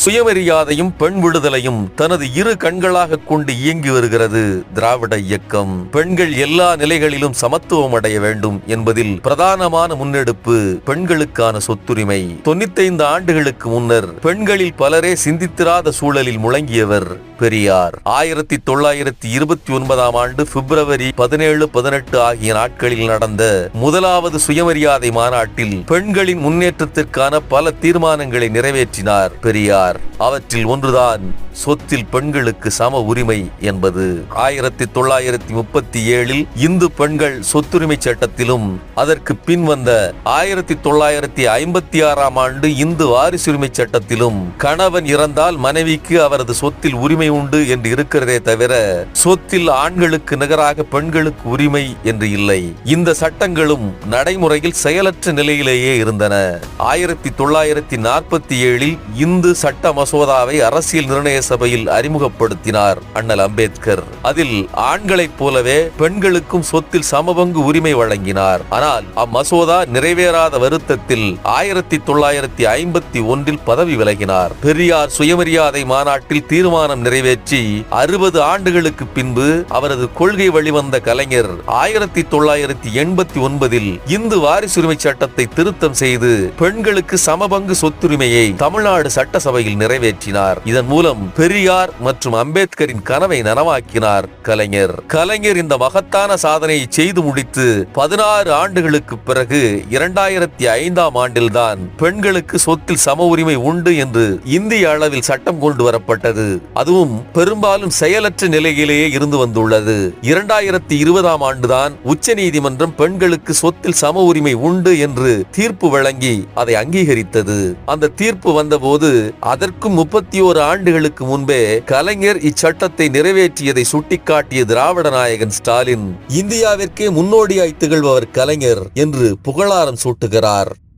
சுயமரியாதையும் பெண் விடுதலையும் தனது இரு கண்களாக கொண்டு இயங்கி வருகிறது திராவிட இயக்கம். பெண்கள் எல்லா நிலைகளிலும் சமத்துவம் அடைய வேண்டும் என்பதில் பிரதானமான முன்னெடுப்பு பெண்களுக்கான சொத்துரிமை. 95 ஆண்டுகளுக்கு முன்னர் பெண்களில் பலரே சிந்தித்திராத சூழலில் முழங்கியவர் பெரியார். 1929ஆம் ஆண்டு பிப்ரவரி 17, 18 ஆகிய நாட்களில் நடந்த முதலாவது சுயமரியாதை மாநாட்டில் பெண்களின் முன்னேற்றத்திற்கான பல தீர்மானங்களை நிறைவேற்றினார் பெரியார். அவற்றில் ஒன்றுதான் சொத்தில் பெண்களுக்கு சம உரிமை என்பது. 1937இல் இந்து பெண்கள் சொத்துரிமை சட்டத்திலும் அதற்கு பின் வந்த 1956ஆம் ஆண்டு இந்து வாரிசுரிமை சட்டத்திலும் கணவன் இறந்தால் மனைவிக்கு அவரது சொத்தில் உரிமை உண்டு என்று இருக்கிறதே தவிர சொத்தில் ஆண்களுக்கு நிகராக பெண்களுக்கு உரிமை என்று இல்லை. இந்த சட்டங்களும் நடைமுறையில் செயலற்ற நிலையிலேயே இருந்தன. 1947இல் இந்து சட்ட மசோதாவை அரசியல் நிர்ணய சபையில் அறிமுகப்படுத்தினார் அண்ணல் அம்பேத்கர். அதில் ஆண்களைப் போலவே பெண்களுக்கும் சொத்தில் சமபங்கு உரிமை வழங்கினார். ஆனால் அம்மசோதா நிறைவேறாத வருத்தத்தில் 1951இல் பதவி விலகினார். பெரியார் சுயமரியாதை மாநாட்டில் தீர்மானம் நிறைவேற்றி 60 ஆண்டுகளுக்கு பின்பு அவரது கொள்கை வழிவந்த கலைஞர் 1989இல் இந்து வாரிசுரிமை சட்டத்தை திருத்தம் செய்து பெண்களுக்கு சமபங்கு சொத்துரிமையை தமிழ்நாடு சட்டசபையில் நிறைவேற்றினார். இதன் மூலம் பெரியார் மற்றும் அம்பேத்கரின் கனவை நனவாக்கினார் கலைஞர். கலைஞர் இந்த மகத்தான சாதனையை செய்து முடித்து 16 ஆண்டுகளுக்கு பிறகு 2005ஆம் ஆண்டில்தான் பெண்களுக்கு சொத்தில் சம உரிமை உண்டு என்று இந்திய அளவில் சட்டம் கொண்டு வரப்பட்டது. அதுவும் பெரும்பாலும் செயலற்ற நிலையிலேயே இருந்து வந்துள்ளது. 2020ஆம் ஆண்டுதான் உச்ச நீதிமன்றம் பெண்களுக்கு சொத்தில் சம உரிமை உண்டு என்று தீர்ப்பு வழங்கி அதை அங்கீகரித்தது. அந்த தீர்ப்பு வந்தபோது அதற்கும் 31 ஆண்டுகளுக்கு முன்பே கலைஞர் இச்சட்டத்தை நிறைவேற்றியதை சுட்டிக்காட்டிய திராவிட நாயகன் ஸ்டாலின் இந்தியாவிற்கே முன்னோடியாய் திகழ்பவர் கலைஞர் என்று புகழாரம் சூட்டுகிறார்.